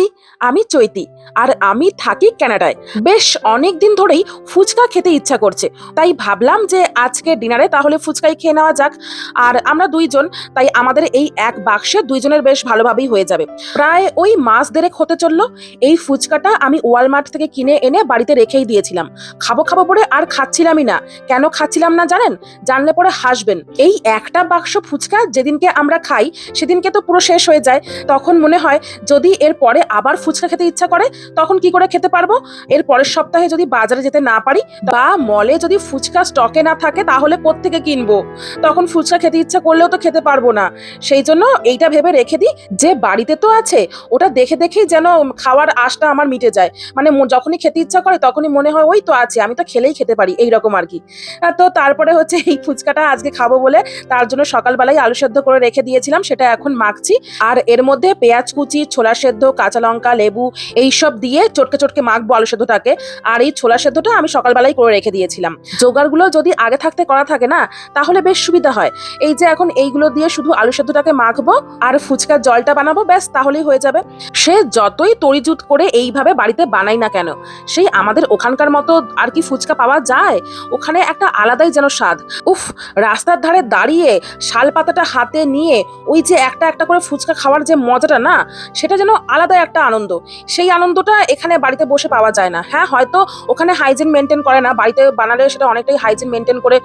High, আমি চৈতি আর আমি থাকি কানাডায়। বেশ অনেক দিন ধরেই ফুচকা খেতে ইচ্ছা করছে, তাই ভাবলাম যে আজকে ডিনারে তাহলে ফুচকাই খেয়ে নেওয়া যাক। আর আমরা দুইজন, তাই আমাদের এই এক বাক্সে দুইজনের বেশ ভালোভাবেই হয়ে যাবে। প্রায় ওই মাস দেড়েক হতে চললো। এই ফুচকাটা আমি ওয়ালমার্ট থেকে কিনে এনে বাড়িতে রেখেই দিয়েছিলাম। খাবো খাবো পরে আর খাচ্ছিলামই না। কেন খাচ্ছিলাম না জানেন? জানলে পরে হাসবেন। এই একটা বাক্স ফুচকা যেদিনকে আমরা খাই সেদিনকে তো পুরো শেষ হয়ে যায়। তখন মনে হয় যদি এর পরে আবার ফুচকা খেতে ইচ্ছা করে তখন কি করে খেতে পারবো? এর পরের সপ্তাহে যদি বাজারে যেতে না পারি বা মলে যদি ফুচকা স্টকে না থাকে তাহলে কোত্থেকে কিনবো? তখন ফুচকা খেতে ইচ্ছা করলেও তো খেতে পারবো না। সেই জন্য এইটা ভেবে রেখে দিই যে বাড়িতে তো আছে, ওটা দেখে দেখেই যেন খাওয়ার আশটা আমার মিটে যায়। মানে যখনই খেতে ইচ্ছা করে তখনই মনে হয় ওই তো আছে, আমি তো খেলেই খেতে পারি, এইরকম আর কি। তো তারপরে হচ্ছে এই ফুচকাটা আজকে খাবো বলে তার জন্য সকালবেলায় আলু সেদ্ধ করে রেখে দিয়েছিলাম, সেটা এখন মাখছি। আর এর মধ্যে পেঁয়াজ কুচি, ছোলা সেদ্ধ, কাঁচা লঙ্কা, লেবু এইসব দিয়ে চটকে চটকে মাখবো আলু সেদ্ধটাকে। আর এই ছোলা সেদ্ধটা আমি সকালবেলায় করে রেখে দিয়েছিলাম। জোগাড়গুলো যদি আগে থাকতে করা থাকে না তাহলে বেশ সুবিধা হয়। এই যে এখন এইগুলো দিয়ে শুধু আলু সেদ্ধটাকে মাখবো আর ফুচকার জলটা বানাবো, ব্যাস তাহলেই হয়ে যাবে। সে যতই তড়িজুত করে এইভাবে বাড়িতে বানাই না কেন, সেই আমাদের ওখানকার মতো আর কি ফুচকা পাওয়া যায়? ওখানে একটা আলাদাই যেন স্বাদ। উফ, রাস্তার ধারে দাঁড়িয়ে শাল পাতাটা হাতে নিয়ে ওই যে একটা একটা করে ফুচকা খাওয়ার যে মজাটা না, সেটা যেন আলাদা একটা আনন্দ। সেই আনন্দটা এখানে বাড়িতে বসে পাওয়া যায় না। হ্যাঁ, হয়তো ওখানে হাইজিন মেনটেন করে না, বাড়িতে বানালে সেটা অনেকটাই হাইজিন মেনটেন করে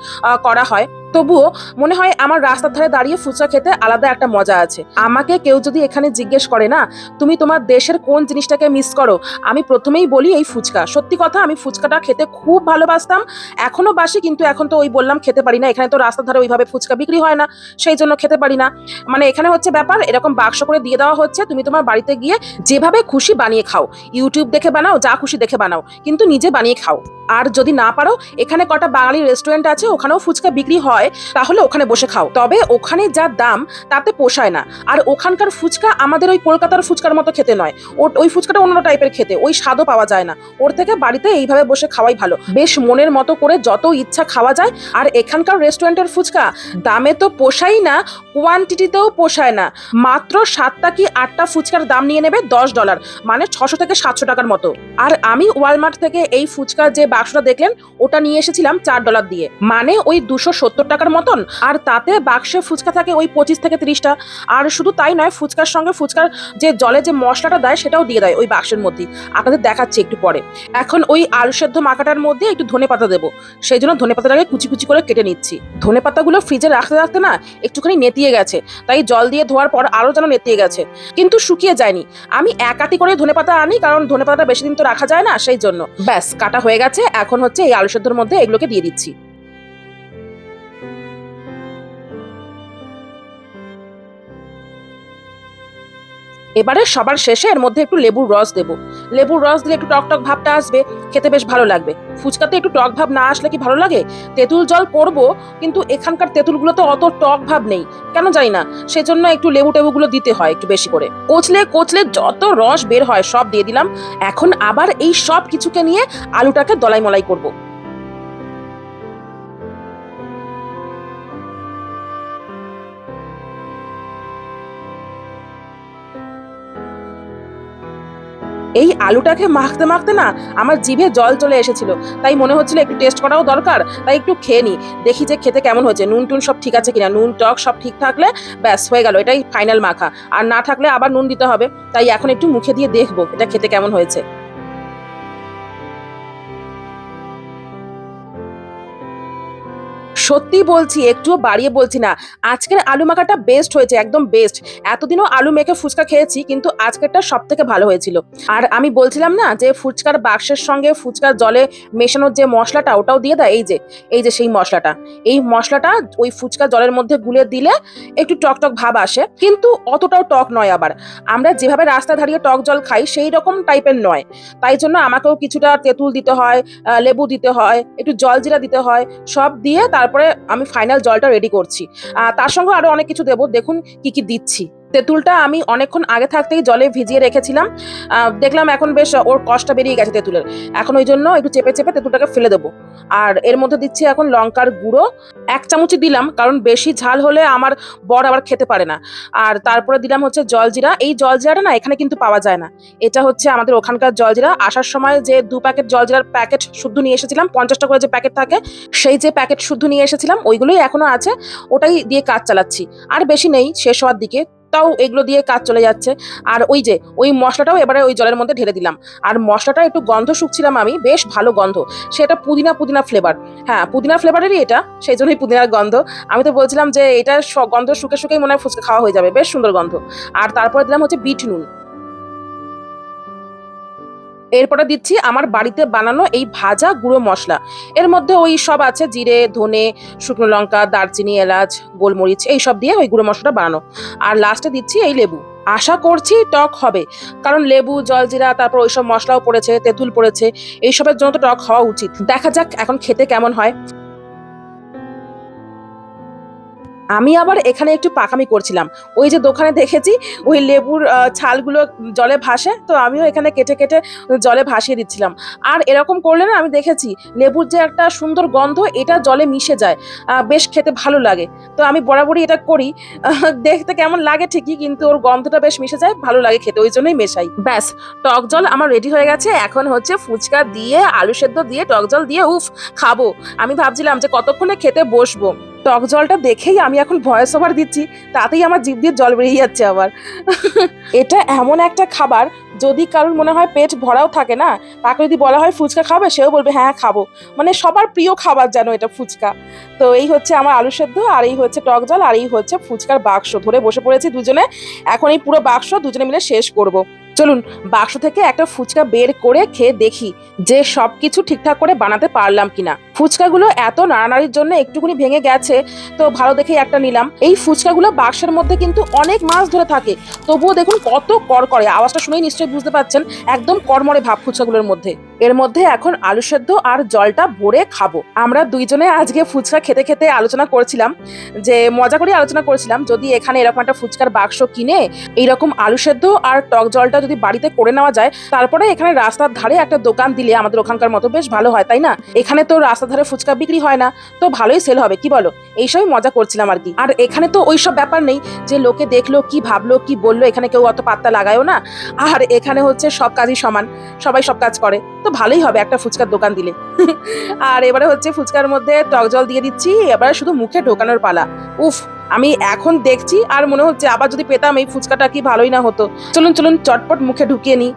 করা হয়। তবুও মনে হয় আমার রাস্তার ধারে দাঁড়িয়ে ফুচকা খেতে আলাদা একটা মজা আছে। আমাকে কেউ যদি এখানে জিজ্ঞেস করে না তুমি তোমার দেশের কোন জিনিসটাকে মিস করো, আমি প্রথমেই বলি এই ফুচকা। সত্যি কথা, আমি ফুচকাটা খেতে খুব ভালোবাসতাম, এখনো বাসি, কিন্তু এখন তো ওই বললাম খেতে পারি না। এখানে তো রাস্তার ধারে ওইভাবে ফুচকা বিক্রি হয় না, সেই জন্য খেতে পারি না। মানে এখানে হচ্ছে ব্যাপার, এরকম বাক্স করে দিয়ে দেওয়া হচ্ছে, তুমি তোমার বাড়িতে গিয়ে যেভাবে খুশি বানিয়ে খাও, ইউটিউব দেখে বানাও, যা খুশি দেখে বানাও, কিন্তু নিজে বানিয়ে খাও। আর যদি না পারো, এখানে কটা বাঙালি রেস্টুরেন্ট আছে, ওখানেও ফুচকা বিক্রি হয়, তাহলে ওখানে বসে খাও। তবে ওখানে যা দাম তাতে পোষায় না। আর ওখানকার ফুচকা আমাদের ওই কলকাতার ফুচকার মতো খেতে নয়, ওই ফুচকাটা অন্য টাইপের খেতে, ওই স্বাদও পাওয়া যায় না। ওর থেকে বাড়িতে এইভাবে বসে খাওয়াই ভালো, বেশ মনের মতো করে যত ইচ্ছা খাওয়া যায়। আর এখানকার রেস্টুরেন্টের ফুচকা দামে তো পোষাই না, কোয়ান্টিটিতেও পোষায় না। মাত্র 7টা কি 8টা ফুচকার দাম নিয়ে নেবে $10, মানে 600 থেকে 700 টাকার মতো। আর আমি ওয়ালমার্ট থেকে এই ফুচকার যে বাক্সটা দেখলেন ওটা নিয়ে এসেছিলাম $4 দিয়ে, মানে ওই 270 টাকার মতন। আর তাতে বাক্সে ফুচকা থাকে ওই 25 থেকে 30টা। আর শুধু তাই নয়, ফুচকার সঙ্গে ফুচকার যে জলে যে মশলাটা দেয় সেটাও দিয়ে দেয় ওই বাক্সের মধ্যে। আপনাদের দেখাচ্ছি একটু পরে। এখন ওই আলু সেদ্ধ মাখাটার মধ্যে একটু ধনেপাতা দেবো, সেই জন্য ধনেপাতাটাকে কুচি কুচি করে কেটে নিচ্ছি। ধনেপাতাগুলো ফ্রিজে রাখতে রাখতে না একটুখানি নেতিয়ে গেছে, তাই জল দিয়ে ধোয়ার পর আরো যেন নেতিয়ে গেছে, কিন্তু শুকিয়ে যায়নি। আমি এক আটি করে ধনেপাতা আনি, কারণ ধনেপাতাটা বেশি দিন তো রাখা যায় না, সেই জন্য। ব্যাস, কাটা হয়ে গেছে। এখন হচ্ছে এই আলু সেদ্ধর মধ্যে এগুলোকে দিয়ে দিচ্ছি। এবারে সবার শেষে এর মধ্যে একটু লেবুর রস দেবো। লেবুর রস দিলে একটু টক টক ভাবটা আসবে, খেতে বেশ ভালো লাগবে। ফুচকাতে একটু টক ভাব না আসলে কি ভালো লাগে? তেঁতুল জল করব, কিন্তু এখানকার তেঁতুলগুলো তো অত টক ভাব নেই, কেন জানি না। সেজন্য একটু লেবু টেবুগুলো দিতে হয় একটু বেশি করে। কচলে কচলে যত রস বের হয় সব দিয়ে দিলাম। এখন আবার এই সব কিছুকে নিয়ে আলুটাকে দলাই মলাই করব। এই আলুটাকে মাখতে মাখতে না আমার জিভে জল চলে এসেছিল, তাই মনে হচ্ছিল একটু টেস্ট করাও দরকার, তাই একটু খেয়ে নি, দেখি যে খেতে কেমন হয়েছে, নুন টুন সব ঠিক আছে কিনা। নুন টক সব ঠিক থাকলে ব্যাস হয়ে গেল, এটাই ফাইনাল মাখা। আর না থাকলে আবার নুন দিতে হবে। তাই এখন একটু মুখে দিয়ে দেখবো এটা খেতে কেমন হয়েছে। সত্যি বলছি, একটুও বাড়িয়ে বলছি না, আজকের আলু মাখাটা বেস্ট হয়েছে, একদম বেস্ট। এতদিনও আলু মেখে ফুচকা খেয়েছি, কিন্তু আজকেরটা সব থেকে ভালো হয়েছিল। আর আমি বলছিলাম না যে ফুচকার বাক্সের সঙ্গে ফুচকার জলে মেশানোর যে মশলাটা ওটাও দিয়ে দেয়, এই যে সেই মশলাটা, এই মশলাটা ওই ফুচকা জলের মধ্যে গুলে দিলে একটু টক টক ভাব আসে, কিন্তু অতটাও টক নয়। আবার আমরা যেভাবে রাস্তা ধারিয়ে টক জল খাই সেই রকম টাইপের নয়। তাই জন্য আমাকেও কিছুটা তেঁতুল দিতে হয়, লেবু দিতে হয়, একটু জলজিরা দিতে হয়, সব দিয়ে তারপরে আমি ফাইনাল জলটা রেডি করছি। তার সঙ্গে আরো অনেক কিছু দেবো, দেখুন কি কি দিচ্ছি। তেঁতুলটা আমি অনেকক্ষণ আগে থাকতেই জলে ভিজিয়ে রেখেছিলাম। দেখলাম এখন বেশ ওর কষ্টটা বেরিয়ে গেছে তেঁতুলের। এখন ওই জন্য একটু চেপে চেপে তেঁতুলটাকে ফেলে দেবো। আর এর মধ্যে দিচ্ছি এখন লঙ্কার গুঁড়ো 1 চামচই দিলাম, কারণ বেশি ঝাল হলে আমার বর আবার খেতে পারে না। আর তারপরে দিলাম হচ্ছে জলজিরা। এই জলজিরাটা না এখানে কিন্তু পাওয়া যায় না, এটা হচ্ছে আমাদের ওখানকার জলজিরা। আসার সময় যে 2 প্যাকেট জলজিরার প্যাকেট শুদ্ধ নিয়ে এসেছিলাম, 50 টাকা করে যে প্যাকেট থাকে, সেই যে প্যাকেট শুদ্ধ নিয়ে এসেছিলাম ওইগুলোই এখনো আছে, ওটাই দিয়ে কাজ চালাচ্ছি। আর বেশি নেই, শেষ হওয়ার দিকে, তাও এগুলো দিয়ে কাজ চলে যাচ্ছে। আর ওই যে ওই মশলাটাও এবারে ওই জলের মধ্যে ঢেলে দিলাম। আর মশলাটা একটু গন্ধ শুকছিলাম আমি, বেশ ভালো গন্ধ, সেটা পুদিনা পুদিনা ফ্লেভার। হ্যাঁ, পুদিনা ফ্লেভারেরই এটা, সেই জন্যই পুদিনার গন্ধ। আমি তো বলছিলাম যে এটা গন্ধ শুকে শুকেই মনে হয় ফুচকা খাওয়া হয়ে যাবে, বেশ সুন্দর গন্ধ। আর তারপরে দিলাম হচ্ছে বিট নুন। এরপরে দিচ্ছি আমার বাড়িতে বানানো এই ভাজা গুঁড়ো মশলা। এর মধ্যে ওই সব আছে, জিরে, ধনে, শুকনো লঙ্কা, দারচিনি, এলাচ, গোলমরিচ, এই সব দিয়ে ওই গুঁড়ো মশলাটা বানানো। আর লাস্টে দিচ্ছি এই লেবু। আশা করছি টক হবে, কারণ লেবু, জলজিরা, তারপর ওইসব মশলাও পড়েছে, তেঁতুল পড়েছে, এইসবের জন্য তো টক হওয়া উচিত। দেখা যাক এখন খেতে কেমন হয়। আমি আবার এখানে একটু পাকামি করছিলাম। ওই যে দোকানে দেখেছি ওই লেবুর ছালগুলো জলে ভাসে, তো আমিও এখানে কেটে কেটে জলে ভাসিয়ে দিচ্ছিলাম। আর এরকম করলে না আমি দেখেছি লেবুর যে একটা সুন্দর গন্ধ, এটা জলে মিশে যায়, বেশ খেতে ভালো লাগে। তো আমি বরাবরই এটা করি। দেখতে কেমন লাগে ঠিকই, কিন্তু ওর গন্ধটা বেশ মিশে যায়, ভালো লাগে খেতে, ওই জন্যই মেশাই। ব্যাস, টক জল আমার রেডি হয়ে গেছে। এখন হচ্ছে ফুচকা দিয়ে, আলু সেদ্ধ দিয়ে, টক জল দিয়ে উফ খাবো। আমি ভাবছিলাম যে কতক্ষণে খেতে বসবো। টক জলটা দেখেই আমি এখন ভয়েস ওভার দিচ্ছি, তাতেই আমার জিভ দিয়ে জল বেরিয়ে যাচ্ছে আবার। এটা এমন একটা খাবার, যদি কারোর মনে হয় পেট ভরাও থাকে না, তাকে যদি বলা হয় ফুচকা খাবে, সেও বলবে হ্যাঁ খাবো। মানে সবার প্রিয় খাবার যেন এটা ফুচকা। তো এই হচ্ছে আমার আলু সেদ্ধ, আর এই হচ্ছে টক জল, আর এই হচ্ছে ফুচকার বাক্স। ধরে বসে পড়েছি দুজনে, এখন এই পুরো বাক্স দুজনে মিলে শেষ করব। চলুন বাক্স থেকে একটা ফুচকা বের করে খেয়ে দেখি যে সবকিছু ঠিকঠাক করে বানাতে পারলাম কিনা। ফুচকাগুলো এত নাড়ানাড়ির জন্য একটুকুনি ভেঙে গেছে, তো ভালো দেখেই একটা নিলাম। এই ফুচকাগুলো বাক্সের মধ্যে কিন্তু অনেক মাস ধরে থাকে, তবুও দেখুন কত কড়কড়ে, আওয়াজটা শুনেই নিশ্চয়ই বুঝতে পারছেন, একদম কড়মড়ে ভাব ফুচকাগুলোর মধ্যে। এর মধ্যে এখন আলু সেদ্ধ আর জলটা ভরে খাবো। আমরা দুইজনে আজকে ফুচকা খেতে খেতে আলোচনা করছিলাম, যে মজা করে আলোচনা করছিলাম, যদি এখানে এরকম একটা ফুচকার বাক্স কিনে এইরকম আলু সেদ্ধ আর টক জলটা যদি বাড়িতে করে নেওয়া যায়, তারপরে এখানে রাস্তার ধারে একটা দোকান দিলে আমাদের ওখানকার মতো বেশ ভালো হয়, তাই না? এখানে তো রাস্তার ধারে ফুচকা বিক্রি হয় না, তো ভালোই সেল হবে, কি বলো? এইসবই মজা করছিলাম আর কি। আর এখানে তো ওইসব ব্যাপার নেই যে লোকে দেখলো, কি ভাবলো, কি বললো, এখানে কেউ অত পাত্তা লাগায়ও না। আর এখানে হচ্ছে সব কাজই সমান, সবাই সব কাজ করে, তো ভালোই হবে একটা ফুচকার দোকান দিলে। আর এবারে হচ্ছে ফুচকার মধ্যে টক জল দিয়ে দিচ্ছি, এবারে শুধু মুখে ঢোকানোর পালা। উফ, আমি এখন দেখছি আর মনে হচ্ছে আবার যদি পেতাম এই ফুচকাটা কি ভালোই না হতো। চলুন চলুন চটপট মুখে ঢুকিয়ে নিই।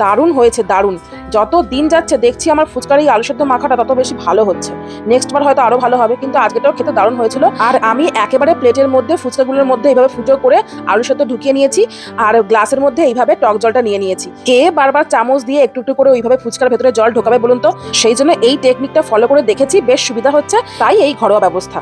দারুণ হয়েছে, দারুণ। যত দিন যাচ্ছে দেখছি আমার ফুচকার এই আলু সেদ্ধ মাখাটা তত বেশি ভালো হচ্ছে। নেক্সট বার হয়তো আরো ভালো হবে, কিন্তু আজকেটাও খেতে দারুণ হয়েছিল। আর আমি একেবারে প্লেটের মধ্যে ফুচকাগুলোর মধ্যে এইভাবে ফুটো করে আলু সেদ্ধ ঢুকিয়ে নিয়েছি, আর গ্লাসের মধ্যে এইভাবে টক জলটা নিয়ে নিয়েছি। কে বারবার চামচ দিয়ে একটু একটু করে ওইভাবে ফুচকার ভেতরে জল ঢোকাবে বলুন তো? সেই জন্য এই টেকনিকটা ফলো করে দেখেছি, বেশ সুবিধা হচ্ছে, তাই এই ঘরোয়া ব্যবস্থা।